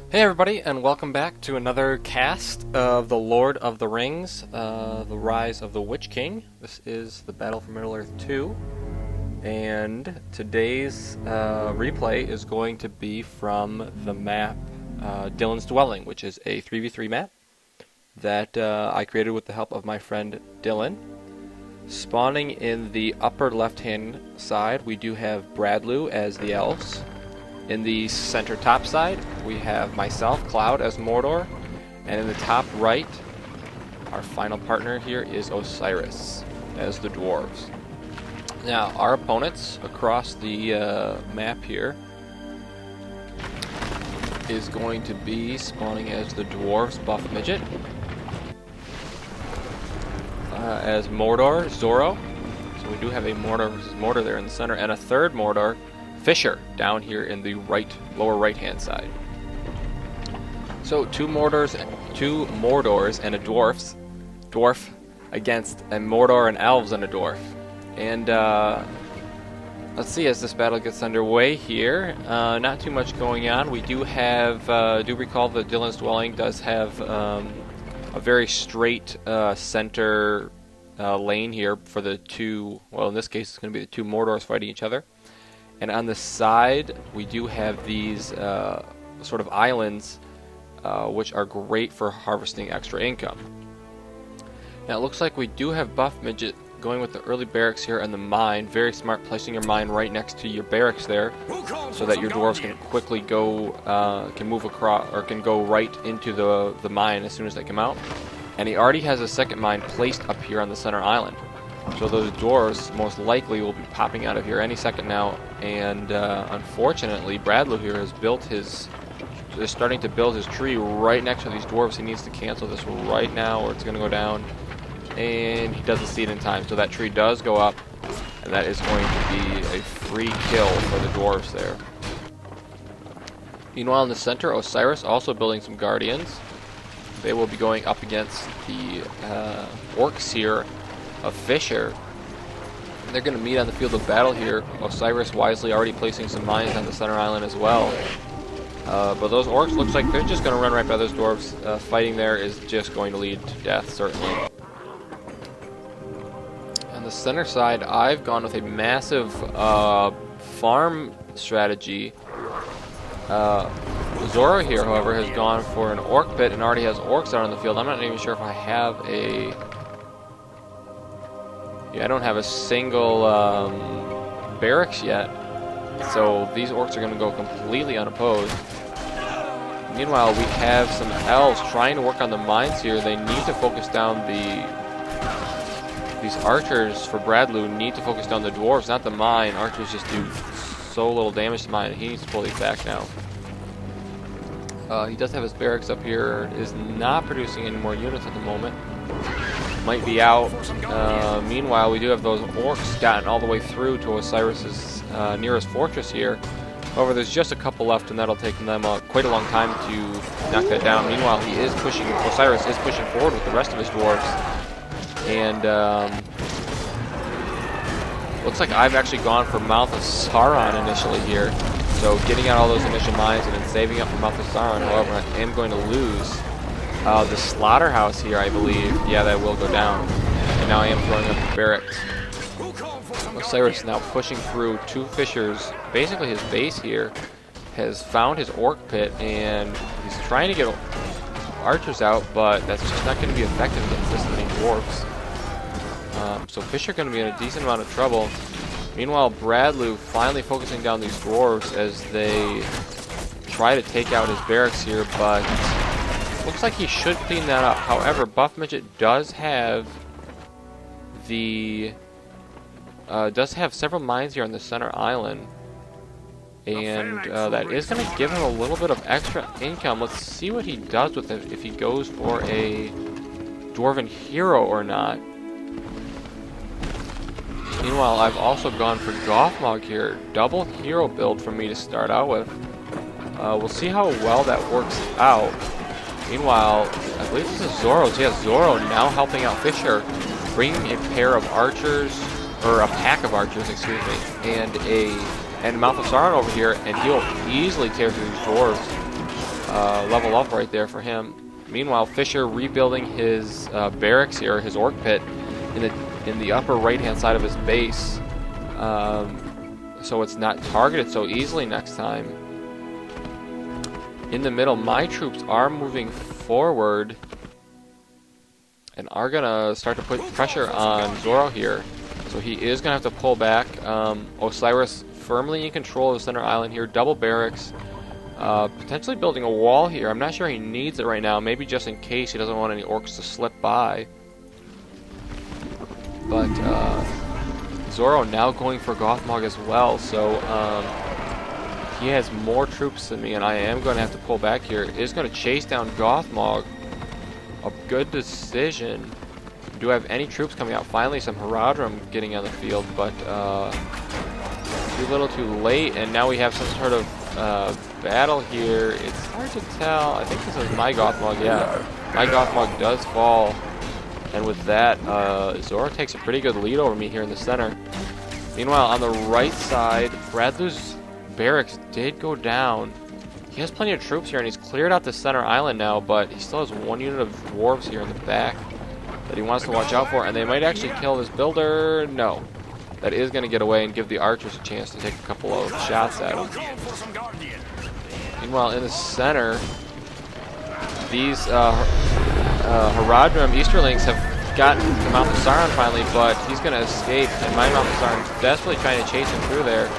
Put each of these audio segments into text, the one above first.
Hey everybody, and welcome back to another cast of The Lord of the Rings, The Rise of the Witch King. This is the Battle for Middle-earth 2, and today's replay is going to be from the map Dylan's Dwelling, which is a 3v3 map that I created with the help of my friend Dylan. Spawning in the upper left-hand side, we do have Bradloo as the elves. In the center top side, we have myself, Cloud, as Mordor, and in the top right, our final partner here is Osiris as the dwarves. Now, our opponents across the map here is going to be spawning as the dwarves, Buffmidget, as Mordor, Zorro. So we do have a Mordor versus Mordor there in the center, and a third Mordor, Fisher, down here in the lower right-hand side. So two Mordors and a dwarf against a Mordor and elves and a dwarf. And let's see, as this battle gets underway here, not too much going on. We do have, do recall that Dylan's Dwelling does have a very straight center lane here for the two, well in this case it's going to be the two Mordors fighting each other. And on the side, we do have these sort of islands, which are great for harvesting extra income. Now it looks like we do have Buffmidget going with the early barracks here and the mine. Very smart, placing your mine right next to your barracks there, so that your dwarves can quickly go, can move across, or can go right into the mine as soon as they come out. And he already has a second mine placed up here on the center island. So those dwarves most likely will be popping out of here any second now, and unfortunately Bradloo here has is starting to build his tree right next to these dwarves. He needs to cancel this right now or it's going to go down, and he doesn't see it in time, so that tree does go up, and that is going to be a free kill for the dwarves there. Meanwhile in the center, Osiris also building some guardians. They will be going up against the orcs here of Fisher. They're going to meet on the field of battle here. Osiris wisely already placing some mines on the center island as well. But those orcs looks like they're just going to run right by those dwarves. Fighting there is just going to lead to death, certainly. On the center side, I've gone with a massive farm strategy. Zorro here, however, has gone for an orc pit and already has orcs out on the field. I'm not even sure if I have a... Yeah, I don't have a single barracks yet, so these orcs are going to go completely unopposed. Meanwhile, we have some elves trying to work on the mines here. They need to focus down these archers for Bradloo need to focus down the dwarves, not the mine. Archers just do so little damage to mine, and he needs to pull these back now. He does have his barracks up here, is not producing any more units at the moment. Might be out. Meanwhile, we do have those orcs gotten all the way through to Osiris's nearest fortress here. However, there's just a couple left, and that'll take them quite a long time to knock that down. Meanwhile, Osiris is pushing forward with the rest of his dwarves. And looks like I've actually gone for Mouth of Sauron initially here. So getting out all those initial mines and then saving up for Mouth of Sauron. However, I am going to lose the slaughterhouse here, I believe. Yeah, that will go down. And now I am throwing up the barracks. Osiris now pushing through two fishers. Basically his base here has found his orc pit, and he's trying to get archers out, but that's just not going to be effective against this many dwarves. So Fisher going to be in a decent amount of trouble. Meanwhile, Bradloo finally focusing down these dwarves as they try to take out his barracks here, but looks like he should clean that up. However, Buffmidget does have several mines here on the center island, and that is going to give him a little bit of extra income. Let's see what he does with it, if he goes for a Dwarven Hero or not. Meanwhile, I've also gone for Gothmog here. Double hero build for me to start out with. We'll see how well that works out. Meanwhile, I believe this is Zorro. So yeah, Zorro now helping out Fisher, bringing a pair of archers, or a pack of archers, excuse me, and Mouth of Sauron over here, and he'll easily tear through these dwarves. level up right there for him. Meanwhile, Fisher rebuilding his barracks here, his orc pit, in the upper right-hand side of his base, so it's not targeted so easily next time. In the middle, my troops are moving forward and are gonna start to put pressure on Zorro here. So he is gonna have to pull back. Osiris firmly in control of the center island here, double barracks. Potentially building a wall here. I'm not sure he needs it right now. Maybe just in case he doesn't want any orcs to slip by. But Zorro now going for Gothmog as well. So he has more troops than me, and I am going to have to pull back here. Is going to chase down Gothmog. A good decision. Do I have any troops coming out? Finally, some Haradrim getting on the field, but too little, too late, and now we have some sort of battle here. It's hard to tell. I think this is my Gothmog. Yeah, my Gothmog does fall, and with that, Zorro takes a pretty good lead over me here in the center. Meanwhile, on the right side, Bradloo's barracks did go down. He has plenty of troops here, and he's cleared out the center island now, but he still has one unit of dwarves here in the back that he wants to watch out for, and they might actually kill this builder. No. That is going to get away and give the archers a chance to take a couple of shots at him. Meanwhile, in the center, these Haradrim Easterlings have gotten to Mount Sauron finally, but he's going to escape, and my Mount Sauron is desperately trying to chase him through there.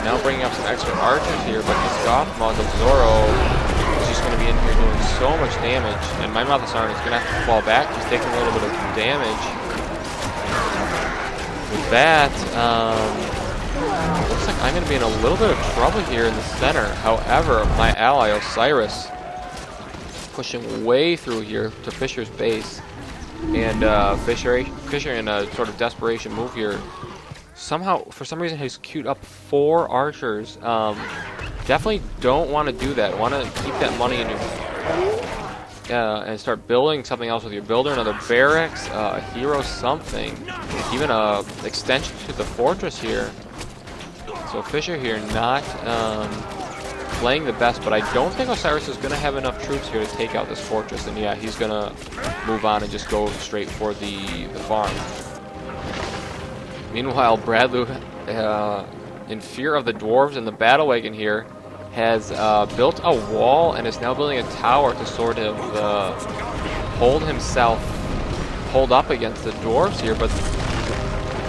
Now bringing up some extra archers here, but this Gothmog of Zorro is just going to be in here doing so much damage, and my Mount Sauron is going to have to fall back. He's taking a little bit of damage. With that, looks like I'm going to be in a little bit of trouble here in the center. However, my ally Osiris pushing way through here to Fisher's base, and Fisher in a sort of desperation move here, somehow, for some reason, has queued up 4 archers. Definitely don't want to do that. Want to keep that money in your and start building something else with your builder, another barracks, a hero, something, even a extension to the fortress here. So Fisher here not playing the best, but I don't think Osiris is going to have enough troops here to take out this fortress, and yeah, he's going to move on and just go straight for the farm. Meanwhile, Bradloo, in fear of the dwarves and the battle wagon here, has built a wall and is now building a tower to sort of hold up against the dwarves here, but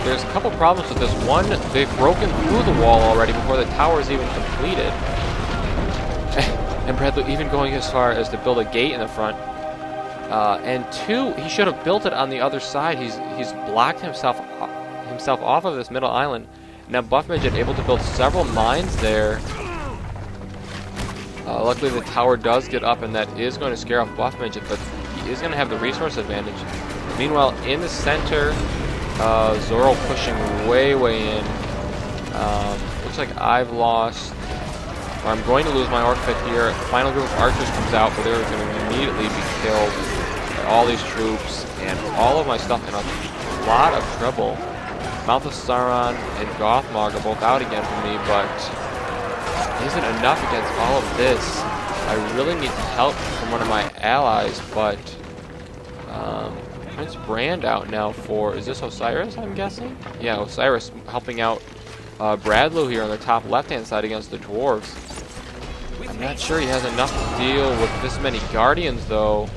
there's a couple problems with this. One, they've broken through the wall already before the tower is even completed. And Bradloo even going as far as to build a gate in the front. And 2, he should have built it on the other side. He's blocked himself off of this middle island. Now Buffmidget able to build several mines there. Luckily the tower does get up, and that is going to scare off Buffmidget, but he is going to have the resource advantage. Meanwhile, in the center, Zorro pushing way in. Looks like I've lost, or I'm going to lose my orc pit here. The final group of archers comes out, but they're going to immediately be killed by all these troops, and all of my stuff in a lot of trouble. Mouth of Sauron and Gothmog are both out again for me, but isn't enough against all of this. I really need help from one of my allies, but Prince Brand out now for, is this Osiris, I'm guessing? Yeah, Osiris helping out Bradloo here on the top left-hand side against the dwarves. I'm not sure he has enough to deal with this many guardians, though.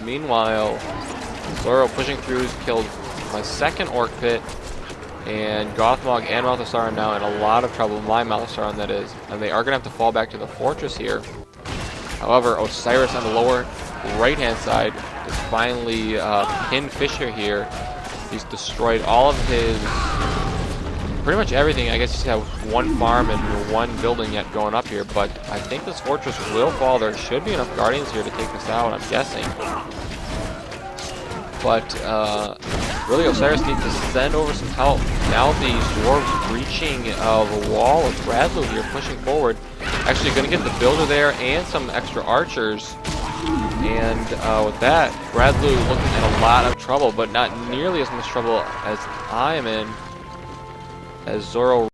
Meanwhile, Zorro pushing through has killed my second orc pit, and Gothmog and Mouth of Sauron now in a lot of trouble, my Mouth of Sauron that is, and they are going to have to fall back to the fortress here. However, Osiris on the lower right-hand side is finally pinned Fisher here. He's destroyed all of his, pretty much everything. I guess he's have one farm and one building yet going up here, but I think this fortress will fall. There should be enough guardians here to take this out, I'm guessing. But really, Osiris needs to send over some help. Now these dwarves breaching the wall of Bradloo here, pushing forward. Actually going to get the builder there and some extra archers. And with that, Bradloo looking in a lot of trouble, but not nearly as much trouble as I am in, as Zorro